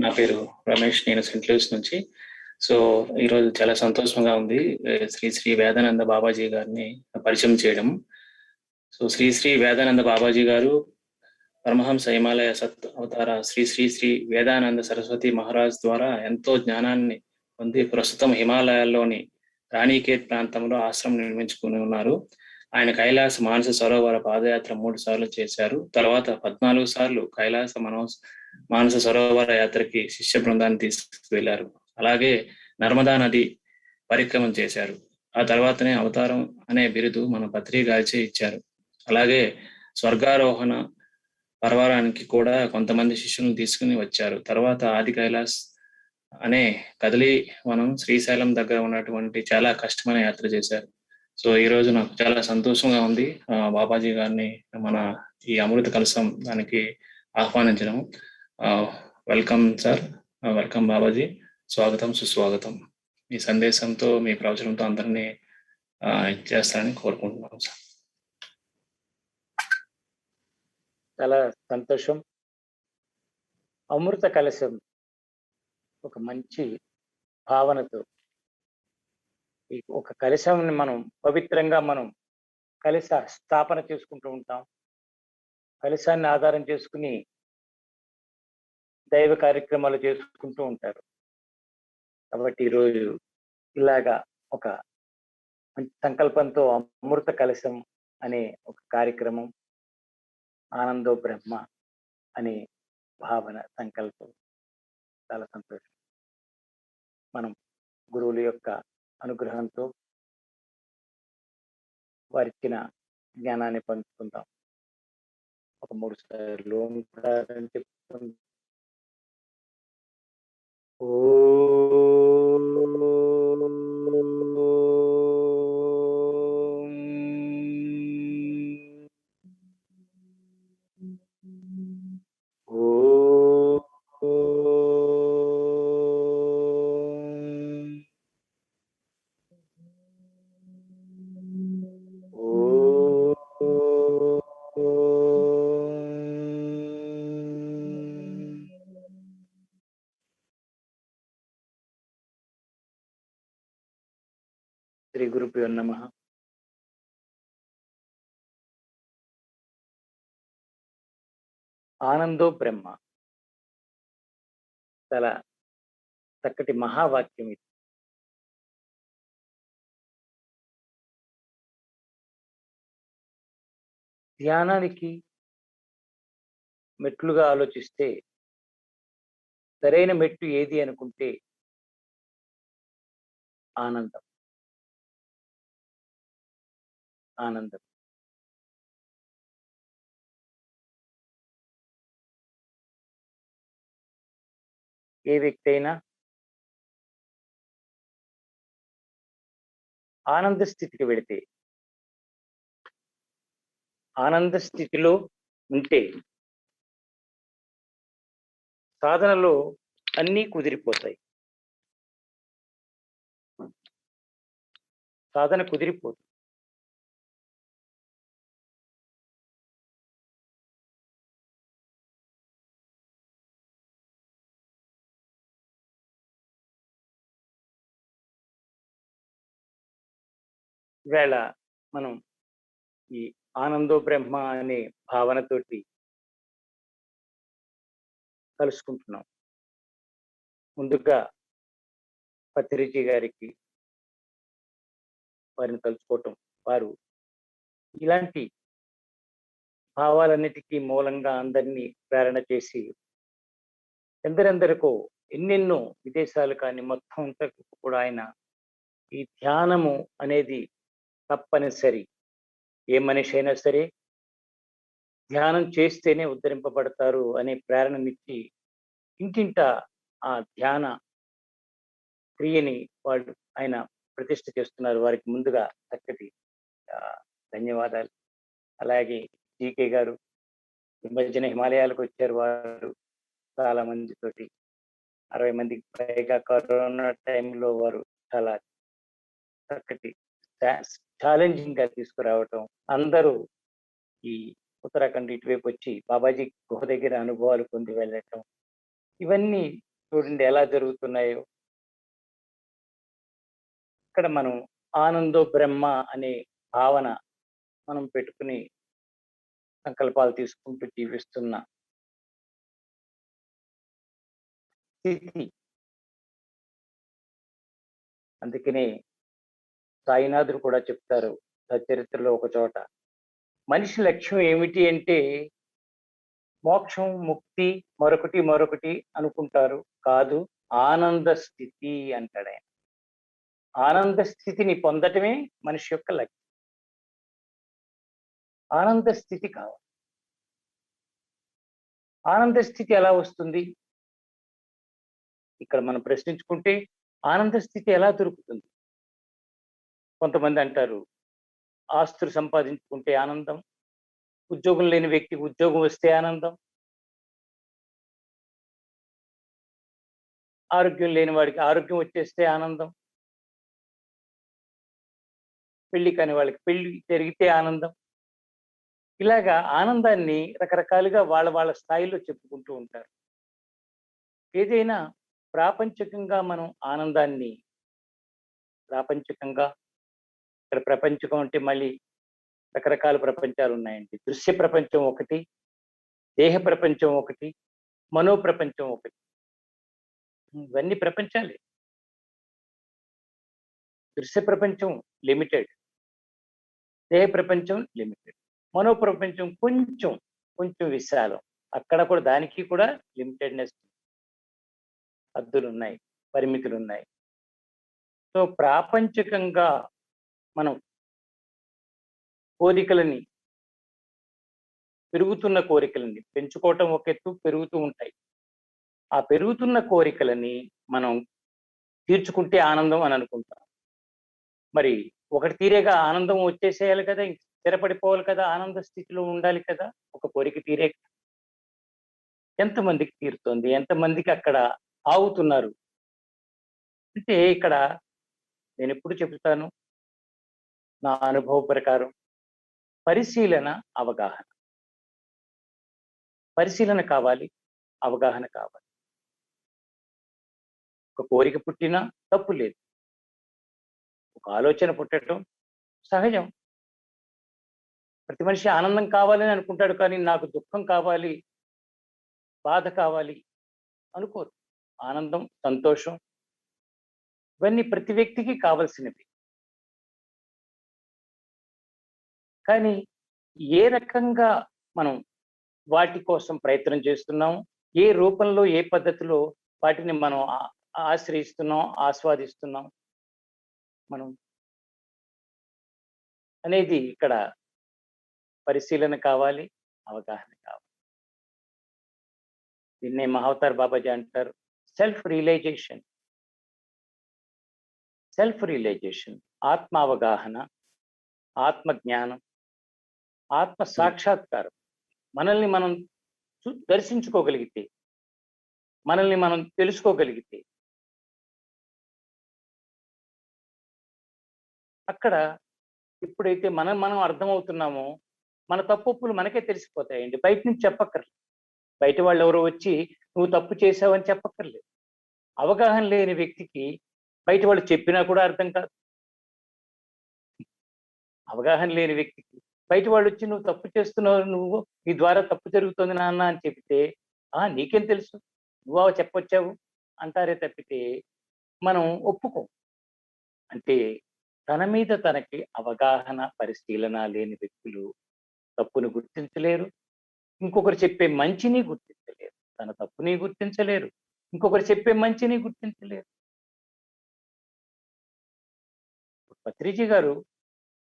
నా పేరు రమేష్. నేను సెంట్ లూయిస్ నుంచి. సో, ఈరోజు చాలా సంతోషంగా ఉంది. శ్రీ శ్రీ వేదానంద బాబాజీ గారిని పరిచయం చేయడం. సో, శ్రీ శ్రీ వేదానంద బాబాజీ గారు పరమహంస హిమాలయ సత్ అవతార శ్రీ శ్రీ శ్రీ వేదానంద సరస్వతి మహారాజ్ ద్వారా ఎంతో జ్ఞానాన్ని పొంది ప్రస్తుతం హిమాలయాల్లోని రాణికేత్ ప్రాంతంలో ఆశ్రమం నిర్మించుకుని ఉన్నారు. ఆయన కైలాస మానస సరోవర పాదయాత్ర 3 సార్లు చేశారు. తర్వాత 14 సార్లు కైలాస మానస సరోవర యాత్రకి శిష్య బృందాన్ని తీసుకువెళ్లారు. అలాగే నర్మదా నది పరిక్రమం చేశారు. ఆ తర్వాతనే అవతారం అనే బిరుదు మన పత్రి గారిచే ఇచ్చారు. అలాగే స్వర్గారోహణ పర్వారానికి కూడా కొంతమంది శిష్యులను తీసుకుని వచ్చారు. తర్వాత ఆది కైలాస్ అనే కదలి వనం శ్రీశైలం దగ్గర ఉన్నటువంటి చాలా కష్టమైన యాత్ర చేశారు. సో ఈ రోజు నాకు చాలా సంతోషంగా ఉంది బాబాజీ గారిని మన ఈ అమృత కలశం దానికి ఆహ్వానించడం. Welcome sir, welcome Babaji. స్వాగతం, సుస్వాగతం. మీ సందేశంతో, మీ ప్రవచనంతో అందరినీ చేస్తారని కోరుకుంటున్నాం సార్. చాలా సంతోషం. అమృత కలశం ఒక మంచి భావనతో ఈ ఒక కలశాన్ని మనం పవిత్రంగా కలశ స్థాపన చేసుకుంటూ ఉంటాం. కలశాన్ని ఆధారం చేసుకుని దైవ కార్యక్రమాలు చేసుకుంటూ ఉంటారు. కాబట్టి ఈరోజు ఇలాగా ఒక మంచి సంకల్పంతో అమృత కలశం అనే ఒక కార్యక్రమం, ఆనందో బ్రహ్మ అనే భావన సంకల్పం చాలా సంతోషం. మనం గురువుల యొక్క అనుగ్రహంతో వారిచ్చిన జ్ఞానాన్ని పంచుకుందాం. ఒక 3 సార్లు ఓంకారం చెప్పుకుందాం. శ్రీ గురుభ్యో నమః. ఆనందో బ్రహ్మ చాలా చక్కటి మహావాక్యం ఇది. ధ్యానానికి మెట్లుగా ఆలోచిస్తే సరైన మెట్టు ఏది అనుకుంటే ఆనందం. ఆనందం ఏ వ్యక్తి అయినా ఆనంద స్థితికి వెళితే, ఆనంద స్థితిలో ఉంటే సాధనలో అన్నీ కుదిరిపోతాయి. సాధన కుదిరిపోతుంది. ఈవేళ మనం ఈ ఆనందో బ్రహ్మ అనే భావనతోటి కలుసుకుంటున్నాం. ముందుగా పత్రిజీ గారికి వారిని కలుసుకోవటం, వారు ఇలాంటి భావాలన్నిటికీ మూలంగా అందరినీ ప్రేరణ చేసి ఎందరెందరికో ఎన్నెన్నో విదేశాలు కానీ మొత్తం అంతా కూడా ఆయన ఈ ధ్యానము అనేది తప్పనిసరి, ఏ మనిషి అయినా సరే ధ్యానం చేస్తేనే ఉద్ధరింపబడతారు అనే ప్రేరణనిచ్చి ఇంటింట ఆ ధ్యాన క్రియని ఆయన ప్రతిష్ఠ చేస్తున్నారు. వారికి ముందుగా చక్కటి ధన్యవాదాలు. అలాగే జీకే గారు ఈ మధ్యన హిమాలయాలకు వచ్చారు. వారు చాలా మందితోటి 60 మందికి పైగా కరోనా టైంలో వారు చాలా చక్కటి ఛాలెంజింగ్ గా తీసుకురావటం, అందరూ ఈ ఉత్తరాఖండ్ ఇటువైపు వచ్చి బాబాజీ గుహ దగ్గర అనుభవాలు పొంది వెళ్ళటం, ఇవన్నీ చూడండి ఎలా జరుగుతున్నాయో. ఇక్కడ మనం ఆనందో బ్రహ్మ అనే భావన మనం పెట్టుకుని సంకల్పాలు తీసుకుంటూ జీవిస్తున్న స్థితి. అందుకనే సాయినాథుడు కూడా చెప్తారు సచ్చరిత్రలో ఒక చోట, మనిషి లక్ష్యం ఏమిటి అంటే మోక్షం, ముక్తి, మరొకటి మరొకటి అనుకుంటారు. కాదు, ఆనంద స్థితి అంటాడు ఆయన. ఆనంద స్థితిని పొందటమే మనిషి యొక్క లక్ష్యం. ఆనంద స్థితి కావాలి. ఆనంద స్థితి ఎలా వస్తుంది? ఇక్కడ మనం ప్రశ్నించుకుంటే ఆనంద స్థితి ఎలా దొరుకుతుంది? కొంతమంది అంటారు ఆస్తులు సంపాదించుకుంటే ఆనందం, ఉద్యోగం లేని వ్యక్తికి ఉద్యోగం వస్తే ఆనందం, ఆరోగ్యం లేని వాడికి ఆరోగ్యం వచ్చేస్తే ఆనందం, పెళ్లి కాని వాళ్ళకి పెళ్లి జరిగితే ఆనందం. ఇలాగా ఆనందాన్ని రకరకాలుగా వాళ్ళ వాళ్ళ స్థాయిలో చెప్పుకుంటూ ఉంటారు. ఏదైనా ప్రాపంచికంగా మనం ఆనందాన్ని ప్రాపంచికంగా, ఇక్కడ ప్రపంచకం అంటే మళ్ళీ రకరకాల ప్రపంచాలు ఉన్నాయండి. దృశ్య ప్రపంచం ఒకటి, దేహ ప్రపంచం ఒకటి, మనో ప్రపంచం ఒకటి. ఇవన్నీ ప్రపంచాలే. దృశ్య ప్రపంచం లిమిటెడ్, దేహ ప్రపంచం లిమిటెడ్, మనో ప్రపంచం కొంచెం కొంచెం విశాలం. అక్కడ కూడా దానికి కూడా లిమిటెడ్నెస్, హద్దులు ఉన్నాయి, పరిమితులు ఉన్నాయి. సో ప్రాపంచికంగా మనం కోరికలని, పెరుగుతున్న కోరికలని పెంచుకోవటం ఒక ఎత్తు, పెరుగుతూ ఉంటాయి. ఆ పెరుగుతున్న కోరికలని మనం తీర్చుకుంటే ఆనందం అని అనుకుంటాం. మరి ఒకటి తీరేగా ఆనందం వచ్చేసేయాలి కదా, ఇంక స్థిరపడిపోవాలి కదా, ఆనంద స్థితిలో ఉండాలి కదా. ఒక కోరిక తీరే ఎంతమందికి తీరుతోంది? ఎంతమందికి అక్కడ ఆగుతున్నారు? అంటే ఇక్కడ నేను ఎప్పుడు చెబుతాను, నా అనుభవ ప్రకారం పరిశీలన, అవగాహన. పరిశీలన కావాలి, అవగాహన కావాలి. ఒక కోరిక పుట్టినా తప్పు లేదు, ఒక ఆలోచన పుట్టడం సహజం. ప్రతి మనిషి ఆనందం కావాలని అనుకుంటాడు, కానీ నాకు దుఃఖం కావాలి, బాధ కావాలి అనుకోరు. ఆనందం, సంతోషం ఇవన్నీ ప్రతి వ్యక్తికి కావలసినవి. కానీ ఏ రకంగా మనం వాటి కోసం ప్రయత్నం చేస్తున్నాం, ఏ రూపంలో, ఏ పద్ధతిలో వాటిని మనం ఆశ్రయిస్తున్నాం, ఆస్వాదిస్తున్నాం మనం అనేది ఇక్కడ పరిశీలన కావాలి, అవగాహన కావాలి. దీన్నే మహావతార్ బాబాజీ అంటారు సెల్ఫ్ రియలైజేషన్. సెల్ఫ్ రియలైజేషన్, ఆత్మ అవగాహన, ఆత్మ జ్ఞానం, ఆత్మ సాక్షాత్కారం. మనల్ని మనం దర్శించుకోగలిగితే, మనల్ని మనం తెలుసుకోగలిగితే అక్కడ ఎప్పుడైతే మనం మనం అర్థమవుతున్నామో మన తప్పులు మనకే తెలిసిపోతాయండి. బయట నుంచి చెప్పక్కర్లేదు. బయట వాళ్ళు ఎవరో వచ్చి నువ్వు తప్పు చేసావని చెప్పక్కర్లేదు. అవగాహన లేని వ్యక్తికి బయట వాళ్ళు చెప్పినా కూడా అర్థం కాదు. అవగాహన లేని వ్యక్తికి బయట వాళ్ళు వచ్చి నువ్వు తప్పు చేస్తున్నావు, నువ్వు నీ ద్వారా తప్పు జరుగుతుంది నాన్న అని చెప్తే నీకేం తెలుసు, నువ్వు చెప్పొచ్చావు అంటారే తప్పితే మనం ఒప్పుకోం. అంటే తన మీద తనకి అవగాహన, పరిశీలన లేని వ్యక్తులు తప్పును గుర్తించలేరు, ఇంకొకరు చెప్పే మంచిని గుర్తించలేరు. తన తప్పుని గుర్తించలేరు, ఇంకొకరు చెప్పే మంచిని గుర్తించలేరు. పత్రిజీ గారు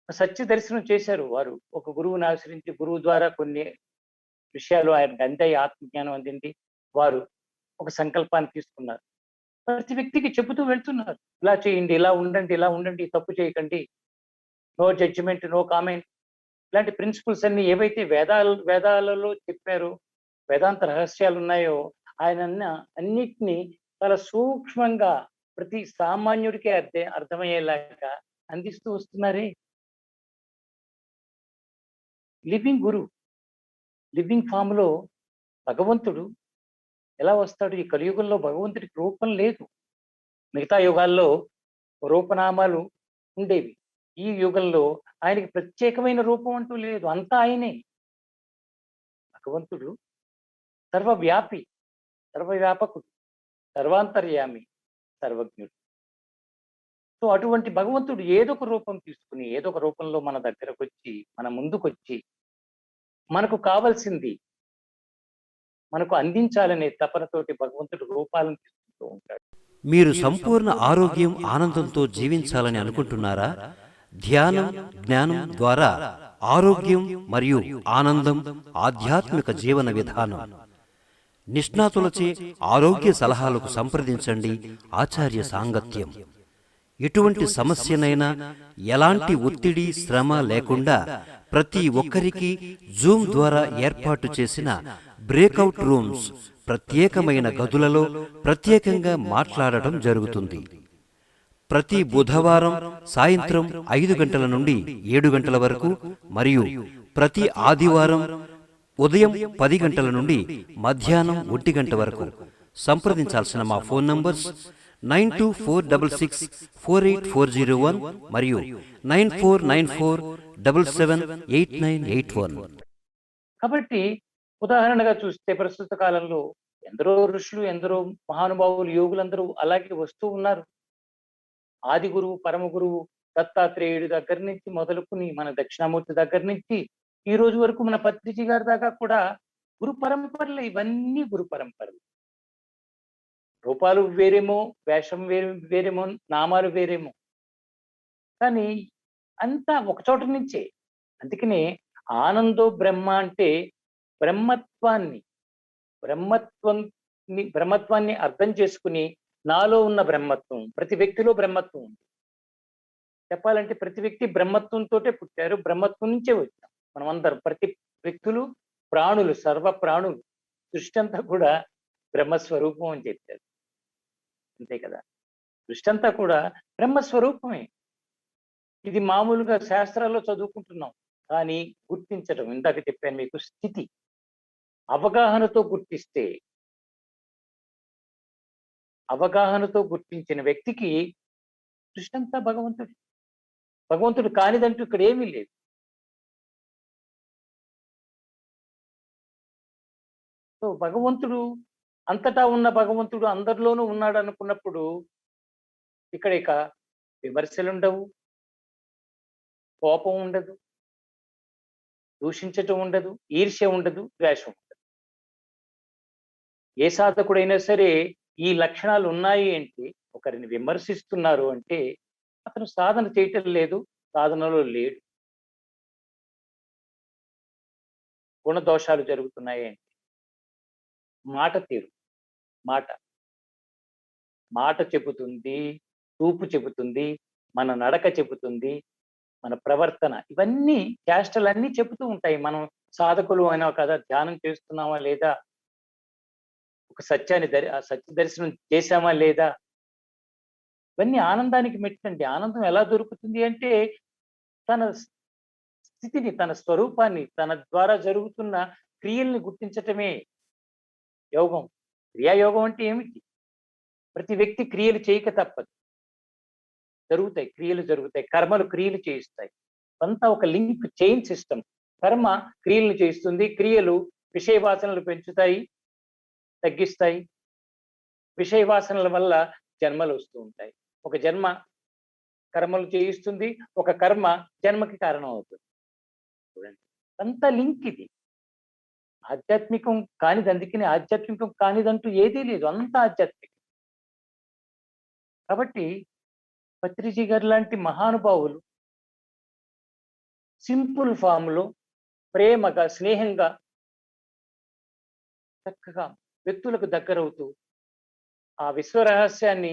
సత్య దర్శనం చేశారు. వారు ఒక గురువుని ఆశ్రయించి, గురువు ద్వారా కొన్ని విషయాలు ఆయనకు అందాయి, ఆత్మజ్ఞానం అందింది. వారు ఒక సంకల్పాన్ని తీసుకున్నారు, ప్రతి వ్యక్తికి చెబుతూ వెళ్తున్నారు. ఇలా చేయండి, ఇలా ఉండండి, ఇలా ఉండండి, తప్పు చేయకండి, నో జడ్జిమెంట్, నో కామెంట్. ఇలాంటి ప్రిన్సిపల్స్ అన్ని ఏవైతే వేదాలలో చెప్పారో, వేదాంత రహస్యాలు ఉన్నాయో ఆయన అన్నిటినీ చాలా సూక్ష్మంగా ప్రతి సామాన్యుడికి అర్థమయ్యేలాగా అందిస్తూ వస్తున్నారే. లివింగ్ గురు, లివింగ్ ఫామ్ లో భగవంతుడు ఎలా వస్తాడు? ఈ కలియుగంలో భగవంతుడికి రూపం లేదు. మిగతా యుగాల్లో రూపనామాలు ఉండేవి. ఈ యుగంలో ఆయనకి ప్రత్యేకమైన రూపం అంటూ లేదు. అంతా ఆయనే. భగవంతుడు సర్వవ్యాపి, సర్వవ్యాపకుడు, సర్వాంతర్యామి, సర్వజ్ఞుడు. సో అటువంటి భగవంతుడు ఏదో ఒక రూపం తీసుకుని, ఏదో ఒక రూపంలో మన దగ్గరకొచ్చి, మన ముందుకొచ్చి, మనకు కావాల్సింది మనకు అందించాలనే తపనతోటి భగవంతుడు రూపాలను తీసుకుంటూ ఉంటాడు. మీరు సంపూర్ణ ఆరోగ్యం, ఆనందంతో జీవించాలని అనుకుంటున్నారా? ధ్యానం, జ్ఞానం ద్వారా ఆరోగ్యం మరియు ఆనందం ఆధ్యాత్మిక జీవన విధానం. నిష్ణాతులచే ఆరోగ్య సలహాలకు సంప్రదించండి ఆచార్య సాంగత్యం. ఎటువంటి సమస్యనైనా ఎలాంటి ఒత్తిడి, శ్రమ లేకుండా ప్రతి ఒక్కరికి జూమ్ ద్వారా ఏర్పాటు చేసిన బ్రేకౌట్ రూమ్స్, ప్రత్యేకమైన గదులలో ప్రత్యేకంగా మాట్లాడటం జరుగుతుంది. ప్రతి బుధవారం సాయంత్రం 5 గంటల నుండి 7 గంటల వరకు మరియు ప్రతి ఆదివారం ఉదయం 10 గంటల నుండి మధ్యాహ్నం 1 గంట వరకు. సంప్రదించాల్సిన మా ఫోన్ నంబర్స్ 9246648401 మరియు 9494778981. కాబట్టి ఉదాహరణగా చూస్తే ప్రస్తుత కాలంలో ఎందరో ఋషులు, ఎందరో మహానుభావులు, యోగులందరూ అలాగే వస్తూ ఉన్నారు. ఆది గురువు, పరమ గురువు దత్తాత్రేయుడి దగ్గర నుంచి మొదలుకుని, మన దక్షిణామూర్తి దగ్గర నుంచి ఈ రోజు వరకు మన పత్రిజీ గారి దాకా కూడా గురు పరంపరలు. ఇవన్నీ గురు పరంపరలు. రూపాలు వేరేమో, వేషం వేరేమో, నామాలు వేరేమో, కానీ అంతా ఒక చోట నుంచే. అందుకనే ఆనందో బ్రహ్మ అంటే బ్రహ్మత్వాన్ని అర్థం చేసుకుని, నాలో ఉన్న బ్రహ్మత్వం, ప్రతి వ్యక్తిలో బ్రహ్మత్వం ఉంది. చెప్పాలంటే ప్రతి వ్యక్తి బ్రహ్మత్వంతోటే పుట్టారు, బ్రహ్మత్వం నుంచే వచ్చాం మనం అందరం. ప్రతి వ్యక్తులు ప్రాణులు, సర్వ ప్రాణులు, సృష్టి అంతా కూడా బ్రహ్మస్వరూపం అని చెప్పారు. అంతే కదా, సృష్టి అంతా కూడా బ్రహ్మస్వరూపమే. ఇది మామూలుగా శాస్త్రాల్లో చదువుకుంటున్నాం, కానీ గుర్తించడం, ఇందాక చెప్పాను మీకు, స్థితి అవగాహనతో గుర్తించిన వ్యక్తికి సృష్టి అంతా భగవంతుడు కానిదంటూ ఇక్కడ ఏమీ లేదు. సో భగవంతుడు, అంతటా ఉన్న భగవంతుడు అందరిలోనూ ఉన్నాడు అనుకున్నప్పుడు ఇక్కడ ఇక విమర్శలుండవు, కోపం ఉండదు, దూషించటం ఉండదు, ఈర్ష్య ఉండదు, ద్వేషం ఉండదు. ఏ సాధకుడైనా సరే ఈ లక్షణాలు ఉన్నాయి అంటే, ఒకరిని విమర్శిస్తున్నారు అంటే అతను సాధన చేయటం లేదు, సాధనలో లేడు. గుణదోషాలు జరుగుతున్నాయి అంటే మాట తీరు, మాట చెబుతుంది, చూపు చెబుతుంది, మన నడక చెబుతుంది, మన ప్రవర్తన, ఇవన్నీ చేష్టలన్నీ చెబుతూ ఉంటాయి. మనం సాధకులు అయినా కదా, ధ్యానం చేస్తున్నామా లేదా, ఒక సత్య దర్శనం చేశామా లేదా, ఇవన్నీ ఆనందానికి మెట్టండి. ఆనందం ఎలా దొరుకుతుంది అంటే తన స్థితిని, తన స్వరూపాన్ని, తన ద్వారా జరుగుతున్న క్రియల్ని గుర్తించటమే యోగం. క్రియాయోగం అంటే ఏమిటి? ప్రతి వ్యక్తి క్రియలు చేయక తప్పదు, క్రియలు జరుగుతాయి, కర్మలు క్రియలు చేయిస్తాయి. అంతా ఒక లింక్, చైన్ సిస్టమ్. కర్మ క్రియలను చేయిస్తుంది, క్రియలు విషయ వాసనలు పెంచుతాయి, తగ్గిస్తాయి. విషయ వాసనల వల్ల జన్మలు వస్తూ ఉంటాయి. ఒక జన్మ కర్మలు చేయిస్తుంది, ఒక కర్మ జన్మకి కారణం అవుతుంది. చూడండి, అంత లింక్ ఇది. ఆధ్యాత్మికం కానిది, అందుకని ఆధ్యాత్మికం కానిదంటూ ఏదీ లేదు, అంత ఆధ్యాత్మికం. కాబట్టి పత్రిజీ గారు లాంటి మహానుభావులు సింపుల్ ఫామ్ లో ప్రేమగా, స్నేహంగా, చక్కగా వ్యక్తులకు దగ్గరవుతూ ఆ విశ్వ రహస్యాన్ని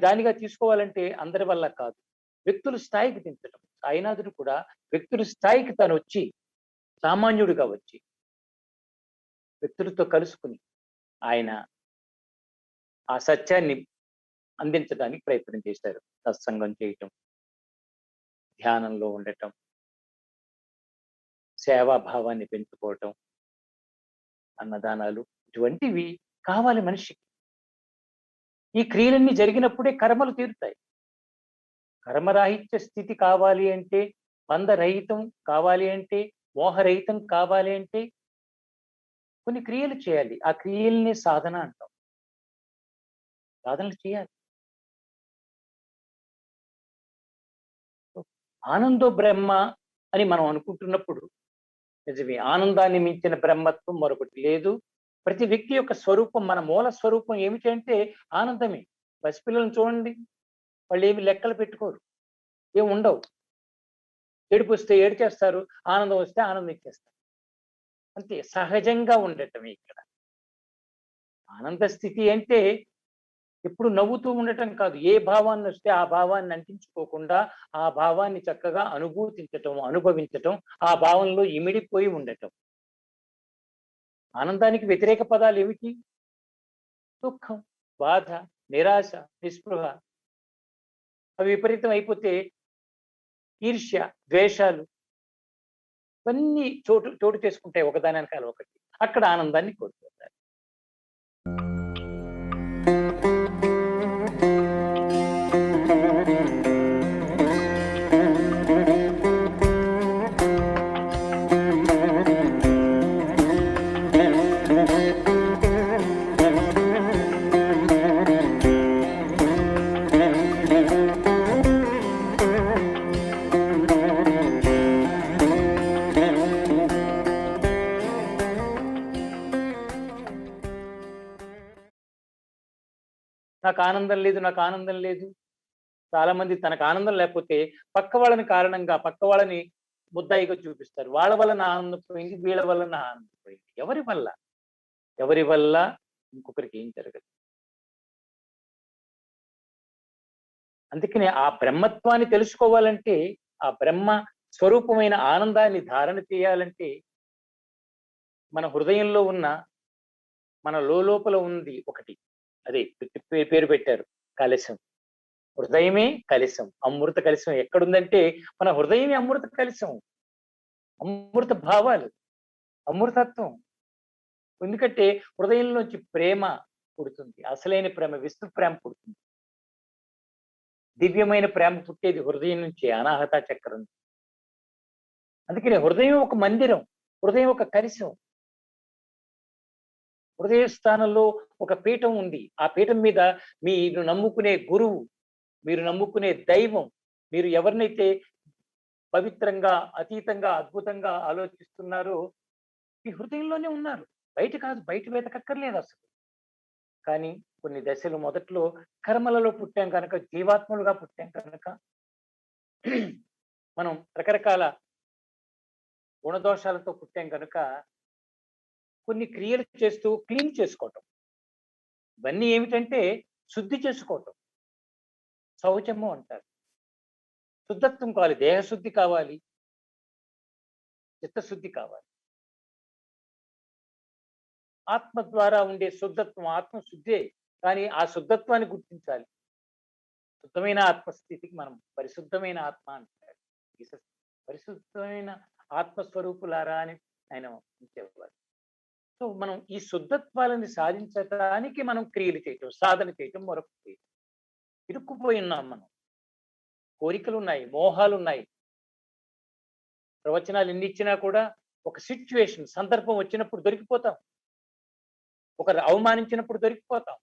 దానిగా తీసుకోవాలంటే అందరి వల్ల కాదు, వ్యక్తుల స్థాయికి దించడం. సాయినాథుడు కూడా వ్యక్తుల స్థాయికి తను వచ్చి, సామాన్యుడిగా వచ్చి వ్యక్తులతో కలుసుకుని ఆయన ఆ సత్యాన్ని అందించడానికి ప్రయత్నం చేశారు. సత్సంగం చేయటం, ధ్యానంలో ఉండటం, సేవాభావాన్ని పెంచుకోవటం, అన్నదానాలు, ఇటువంటివి కావాలి మనిషికి. ఈ క్రియలన్నీ జరిగినప్పుడే కర్మలు తీరుతాయి. కర్మరాహిత్య స్థితి కావాలి అంటే, బంధరహితం కావాలి అంటే, మోహరహితం కావాలి అంటే కొన్ని క్రియలు చేయాలి. ఆ క్రియల్ని సాధన అంటాం. సాధనలు చేయాలి. ఆనందో బ్రహ్మ అని మనం అనుకుంటున్నప్పుడు నిజమే. ఆనందాన్ని మించిన బ్రహ్మత్వం మరొకటి లేదు. ప్రతి వ్యక్తి యొక్క స్వరూపం, మన మూల స్వరూపం ఏమిటి అంటే ఆనందమే. పసిపిల్లలను చూడండి. వాళ్ళేమి లెక్కలు పెట్టుకోరు. ఏం ఉండవు. ఏడుపొస్తే ఏడ్చేస్తారు. ఆనందం వస్తే ఆనందించేస్తారు. అంతే సహజంగా ఉండటమే ఇక్కడ. ఆనంద స్థితి అంటే ఎప్పుడు నవ్వుతూ ఉండటం కాదు. ఏ భావాన్ని వస్తే ఆ భావాన్ని అంటించుకోకుండా, ఆ భావాన్ని చక్కగా అనుభూతించటం, అనుభవించటం, ఆ భావంలో ఇమిడిపోయి ఉండటం. ఆనందానికి వ్యతిరేక పదాలు ఏమిటి? దుఃఖం, బాధ, నిరాశ, నిస్పృహ. అవి విపరీతం అయిపోతే ఈర్ష్య, ద్వేషాలు ఇవన్నీ చోటు చోటు చేసుకుంటాయి ఒకదాని వెనకాల ఒకటి. అక్కడ ఆనందాన్ని కోల్పోతారు. నాకు ఆనందం లేదు, నాకు ఆనందం లేదు. చాలా మంది తనకు ఆనందం లేకపోతే పక్క వాళ్ళని కారణంగా, పక్క వాళ్ళని ముద్దాయిగా చూపిస్తారు. వాళ్ళ వల్ల నా ఆనందం పోయింది, వీళ్ళ వల్ల నా ఆనందం పోయింది. ఎవరి వల్ల? ఎవరి వల్ల ఇంకొకరికి ఏం జరగదు. అందుకని ఆ బ్రహ్మత్వాన్ని తెలుసుకోవాలంటే, ఆ బ్రహ్మ స్వరూపమైన ఆనందాన్ని ధారణ చేయాలంటే, మన హృదయంలో ఉన్న, మన లోపల ఉంది ఒకటి. అదే పేరు పెట్టారు కలశం. హృదయమే కలశం. అమృత కలశం ఎక్కడుందంటే మన హృదయమే అమృత కలశం. అమృత భావాలు, అమృతత్వం. ఎందుకంటే హృదయంలోంచి ప్రేమ పుడుతుంది. అసలైన ప్రేమ, విష్ణు ప్రేమ పుడుతుంది. దివ్యమైన ప్రేమ పుట్టేది హృదయం నుంచి, అనాహత చక్రం. అందుకని హృదయం ఒక మందిరం, హృదయం ఒక కలశం. హృదయ స్థానంలో ఒక పీఠం ఉంది. ఆ పీఠం మీద మీరు నమ్ముకునే గురువు, మీరు నమ్ముకునే దైవం, మీరు ఎవరినైతే పవిత్రంగా, అతీతంగా, అద్భుతంగా ఆలోచిస్తున్నారో మీ హృదయంలోనే ఉన్నారు. బయట కాదు, బయట వెతకక్కర్లేదు అసలు. కానీ కొన్ని దశలు మొదట్లో కర్మలలో పుట్టాం కనుక, జీవాత్మలుగా పుట్టాం కనుక మనం రకరకాల గుణదోషాలతో పుట్టాం కనుక కొన్ని క్రియలు చేస్తూ క్లీన్ చేసుకోవటం. ఇవన్నీ ఏమిటంటే శుద్ధి చేసుకోవటం. శౌచము అంటారు. శుద్ధత్వం కావాలి, దేహశుద్ధి కావాలి, చిత్తశుద్ధి కావాలి. ఆత్మ ద్వారా ఉండే శుద్ధత్వం ఆత్మశుద్ధే. కానీ ఆ శుద్ధత్వాన్ని గుర్తించాలి. శుద్ధమైన ఆత్మస్థితికి మనం పరిశుద్ధమైన ఆత్మ అంటారు. పరిశుద్ధమైన ఆత్మస్వరూపులారా అని ఆయన చెప్పేవారు. సో మనం ఈ శుద్ధత్వాలని సాధించడానికి మనం క్రియలు చేయటం, సాధన చేయటం మరొకటి. ఇరుక్కుపోయి ఉన్నాం మనం. కోరికలు ఉన్నాయి, మోహాలు ఉన్నాయి. ప్రవచనాలు ఎన్ని ఇచ్చినా కూడా ఒక సిచ్యువేషన్, సందర్భం వచ్చినప్పుడు దొరికిపోతాం. ఒకరు అవమానించినప్పుడు దొరికిపోతాం.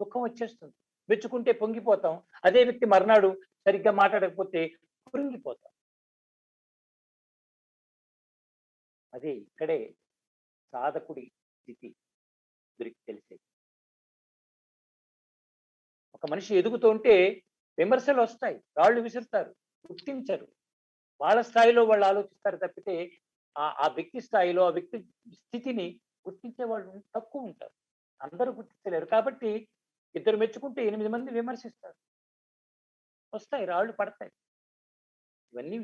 దుఃఖం వచ్చేస్తుంది. మెచ్చుకుంటే పొంగిపోతాం. అదే వ్యక్తి మర్నాడు సరిగ్గా మాట్లాడకపోతే కృంగిపోతాం. అదే ఇక్కడే సాధకుడి స్థితి దొరికి తెలిసేది. ఒక మనిషి ఎదుగుతుంటే విమర్శలు వస్తాయి, రాళ్ళు విసురుతారు, గుర్తించరు. వాళ్ళ స్థాయిలో వాళ్ళు ఆలోచిస్తారు తప్పితే ఆ వ్యక్తి స్థాయిలో, ఆ వ్యక్తి స్థితిని గుర్తించే వాళ్ళు తక్కువ ఉంటారు. అందరూ గుర్తించలేరు. కాబట్టి ఇద్దరు మెచ్చుకుంటే 8 మంది విమర్శిస్తారు. వస్తాయి, రాళ్ళు పడతాయి. ఇవన్నీ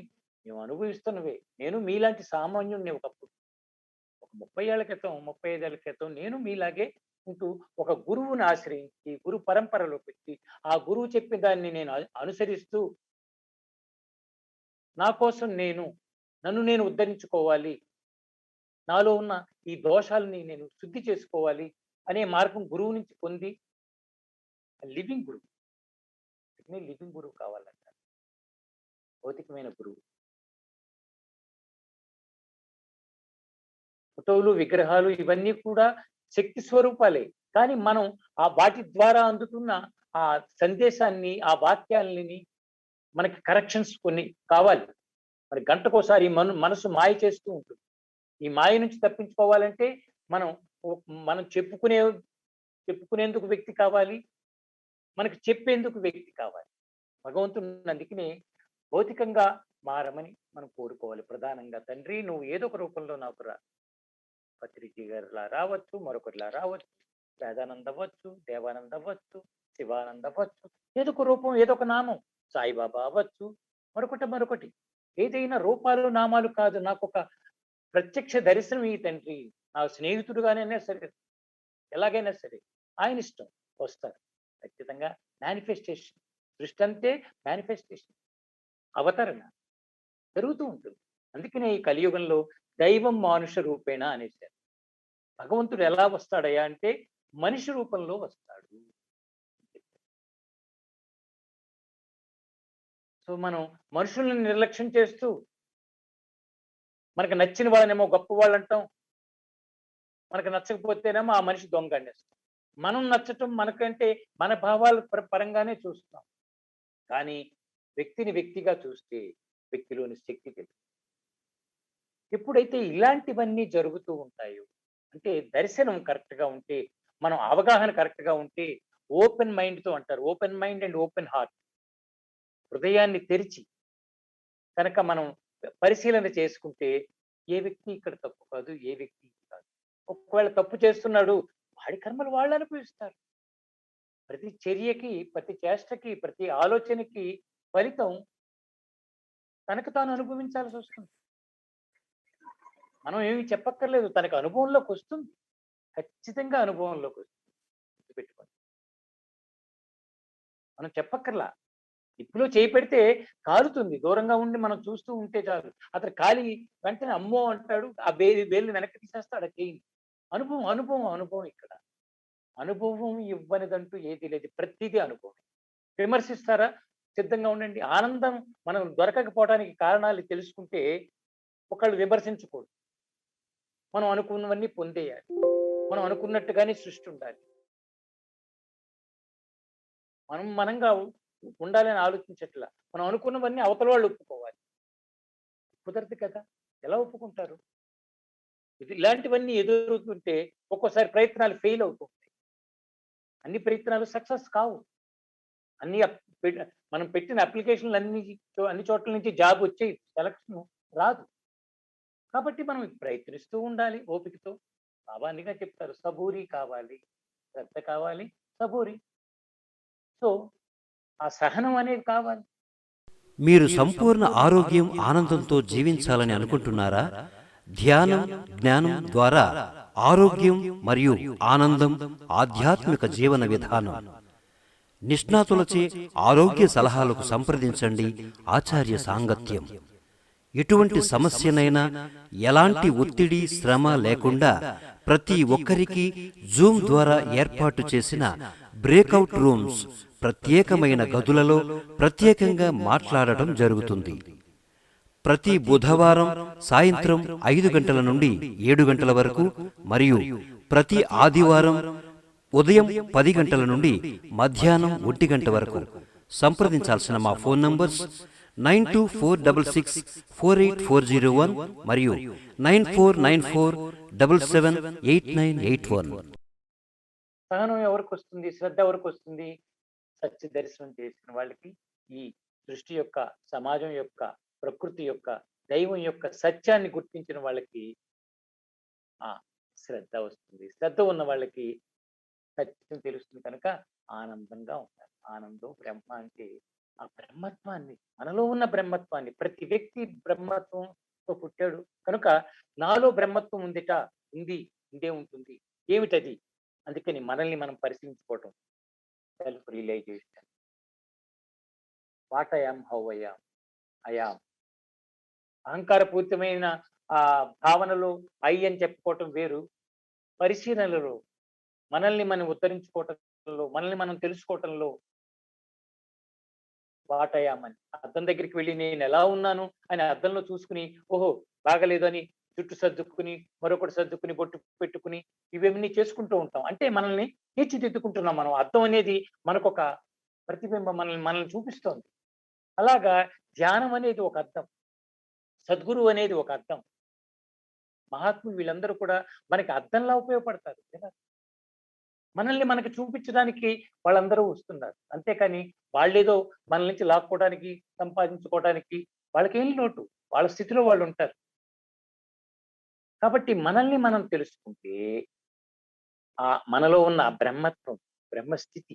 మేము అనుభవిస్తున్నవే. నేను మీలాంటి సామాన్యుడిని ఒకప్పుడు. ఒక 30 ఏళ్ల క్రితం, 35 ఏళ్ల క్రితం నేను మీలాగే ఉంటూ ఒక గురువుని ఆశ్రయించి, గురు పరంపరలో పెట్టి, ఆ గురువు చెప్పిన దాన్ని నేను అనుసరిస్తూ నా కోసం నన్ను నేను ఉద్ధరించుకోవాలి, నాలో ఉన్న ఈ దోషాలని నేను శుద్ధి చేసుకోవాలి అనే మార్గం గురువు నుంచి పొంది లివింగ్ గురువు, లివింగ్ గురువు కావాలంట, భౌతికమైన గురువు. ఫోటోలు, విగ్రహాలు ఇవన్నీ కూడా శక్తి స్వరూపాలే. కానీ మనం ఆ వాటి ద్వారా అందుతున్న ఆ సందేశాన్ని, ఆ వాక్యాలని మనకి కరెక్షన్స్ కొన్ని కావాలి. మరి గంటకోసారి మనసు మాయ చేస్తూ ఉంటుంది. ఈ మాయ నుంచి తప్పించుకోవాలంటే మనం మనం చెప్పుకునేందుకు వ్యక్తి కావాలి, మనకి చెప్పేందుకు వ్యక్తి కావాలి. భగవంతుడు అందుకనే భౌతికంగా మారమని మనం కోరుకోవాలి. ప్రధానంగా తండ్రి నువ్వు ఏదో ఒక రూపంలో నాకు రా. పత్రిజీ గారిలా రావచ్చు, మరొకరిలా రావచ్చు, వేదానంద అవ్వచ్చు, దేవానంద అవ్వచ్చు, శివానంద అవ్వచ్చు, ఏదో ఒక రూపం, ఏదో ఒక నామం, సాయిబాబా అవ్వచ్చు, మరొకటి. ఏదైనా రూపాలు నామాలు కాదు, నాకు ఒక ప్రత్యక్ష దర్శనం ఈ తండ్రి, నా స్నేహితుడుగానైనా సరే, ఎలాగైనా సరే ఆయన ఇష్టం, వస్తారు ఖచ్చితంగా. మేనిఫెస్టేషన్, సృష్టి అంతే మేనిఫెస్టేషన్, అవతరణ జరుగుతూ ఉంటుంది. అందుకనే ఈ కలియుగంలో దైవం మానుష రూపేణ అనేసారు. భగవంతుడు ఎలా వస్తాడయ్యా అంటే మనిషి రూపంలో వస్తాడు. సో మనం మనుషుల్ని నిర్లక్ష్యం చేస్తూ మనకు నచ్చిన వాళ్ళనేమో గొప్ప వాళ్ళు అంటాం, మనకు నచ్చకపోతేనేమో ఆ మనిషి దొంగ అనేస్తాం. మనం నచ్చటం మనకంటే మన భావాల పరంగానే చూస్తాం, కానీ వ్యక్తిని వ్యక్తిగా చూస్తే వ్యక్తిలోని శక్తి తెలుసు. ఎప్పుడైతే ఇలాంటివన్నీ జరుగుతూ ఉంటాయో, అంటే దర్శనం కరెక్ట్ గా ఉంటే, మనం అవగాహన కరెక్ట్ గా ఉంటే, ఓపెన్ మైండ్ తో అంటారు, open mind and open heart, హృదయాన్ని తెరిచి కనుక మనం పరిశీలన చేసుకుంటే ఏ వ్యక్తి ఇక్కడ తప్పు కాదు, ఏ వ్యక్తి కాదు. ఒకవేళ తప్పు చేస్తున్నాడు, వాడి కర్మలు వాళ్ళు అనుభవిస్తారు. ప్రతి చర్యకి, ప్రతి చేష్టకి, ప్రతి ఆలోచనకి ఫలితం తనకు తాను అనుభవించాల్సి వస్తుంది. మనం ఏమి చెప్పక్కర్లేదు, తనకు అనుభవంలోకి వస్తుంది, ఖచ్చితంగా అనుభవంలోకి వస్తుంది. గుర్తుపెట్టుకోండి, మనం చెప్పక్కర్లా. ఇప్పుడు చేయి పెడితే కాలుతుంది, దూరంగా ఉండి మనం చూస్తూ ఉంటే చాలు. అతను కాలి వెంటనే అమ్మో అంటాడు, ఆ వేలు వెనక్కి తీసేస్తాడు ఆ చేయిని. అనుభవం అనుభవం అనుభవం. ఇక్కడ అనుభవం ఇవ్వనిదంటూ ఏది లేదు, ప్రతిదీ అనుభవం. విమర్శిస్తారా, సిద్ధంగా ఉండండి. ఆనందం మనం దొరకకపోవడానికి కారణాలు తెలుసుకుంటే ఒకళ్ళు విమర్శించకూడదు. మనం అనుకున్నవన్నీ పొందేయాలి, మనం అనుకున్నట్టుగానే సృష్టి ఉండాలి. మనంగా ఉండాలని ఆలోచించట్లా, మనం అనుకున్నవన్నీ అవతల వాళ్ళు ఒప్పుకోవాలి. కుదరదు కదా, ఎలా ఒప్పుకుంటారు? ఇలాంటివన్నీ ఎదుర్కొంటే ఒక్కోసారి ప్రయత్నాలు ఫెయిల్ అవుతుంటాయి. అన్ని ప్రయత్నాలు సక్సెస్ కావు. అన్ని మనం పెట్టిన అప్లికేషన్లు అన్ని చోట్ల నుంచి జాబ్ వచ్చే సెలక్షన్ రాదు. కాబట్టి మనం ప్రయత్నిస్తూ ఉండాలి ఓపికతో. బాబానిగా చెప్తారు, సబూరి కావాలి, శ్రద్ధ కావాలి, సబూరి. సో ఆ సహనం అనేది కావాలి. మీరు సంపూర్ణ ఆరోగ్యం ఆనందంతో జీవించాలని అనుకుంటున్నారా? ధ్యానం జ్ఞానం ద్వారా ఆరోగ్యం మరియు ఆనందం ఆధ్యాత్మిక జీవన విధానం. నిష్ణాతులచే ఆరోగ్య సలహాలకు సంప్రదించండి ఆచార్య సాంగత్యం. ఎటువంటి సమస్యనైనా ఎలాంటి ఒత్తిడి శ్రమ లేకుండా ప్రతి ఒక్కరికి జూమ్ ద్వారా ఏర్పాటు చేసిన బ్రేక్అవుట్ రూమ్స్, ప్రత్యేకమైన గదులలో ప్రత్యేకంగా మాట్లాడటం జరుగుతుంది. ప్రతి బుధవారం సాయంత్రం 5 గంటల నుండి 7 గంటల వరకు మరియు ప్రతి ఆదివారం ఉదయం 10 గంటల నుండి మధ్యాహ్నం 1 గంట వరకు. సంప్రదించాల్సిన మా ఫోన్ నంబర్స్ 9246648401 మరియు 9494778981. సహనం ఎవరికి వస్తుంది, శ్రద్ధ ఎవరికి వస్తుంది? సత్య దర్శనం చేసిన వాళ్ళకి, ఈ సృష్టి యొక్క, సమాజం యొక్క, ప్రకృతి యొక్క, దైవం యొక్క సత్యాన్ని గుర్తించిన వాళ్ళకి ఆ శ్రద్ధ వస్తుంది. శ్రద్ధ ఉన్న వాళ్ళకి సత్యం తెలుస్తుంది. కనుక ఆనందంగా ఉంటారు. ఆనందం బ్రహ్మ అంటే ఆ బ్రహ్మత్వాన్ని, మనలో ఉన్న బ్రహ్మత్వాన్ని, ప్రతి వ్యక్తి బ్రహ్మత్వంతో పుట్టాడు కనుక నాలో బ్రహ్మత్వం ఉందే ఉంటుంది. ఏమిటది? అందుకని మనల్ని మనం పరిశీలించుకోవటం, self realisation. What I am, how I am, I am. అహంకారపూరితమైన ఆ భావనలో ఐ అని చెప్పుకోవటం వేరు, పరిశీలనలో మనల్ని మనం ఉద్ధరించుకోవటంలో, మనల్ని మనం తెలుసుకోవటంలో వాటయ్యామని. అద్దం దగ్గరికి వెళ్ళి నేను ఎలా ఉన్నాను అని అద్దంలో చూసుకుని, ఓహో! బాగాలేదు అని జుట్టు సర్దుకుని, మరొకటి సర్దుకుని, బొట్టు పెట్టుకుని ఇవన్నీ చేసుకుంటూ ఉంటాం. అంటే మనల్ని తీర్చిదిద్దుకుంటున్నాం మనం. అద్దం అనేది మనకొక ప్రతిబింబం మనల్ని మనల్ని చూపిస్తోంది. అలాగా ధ్యానం అనేది ఒక అద్దం. సద్గురువు అనేది ఒక అద్దం. మహాత్ములు వీళ్ళందరూ కూడా మనకి అద్దంలా ఉపయోగపడతారు కదా! మనల్ని మనకి చూపించడానికి వాళ్ళందరూ వస్తున్నారు. అంతేకాని వాళ్ళేదో మన నుంచి లాక్కోవడానికి, సంపాదించుకోవడానికి వాళ్ళకేం లోటు. వాళ్ళ స్థితిలో వాళ్ళుంటారు. కాబట్టి మనల్ని మనం తెలుసుకుంటే మనలో ఉన్న ఆ బ్రహ్మత్వం, బ్రహ్మస్థితి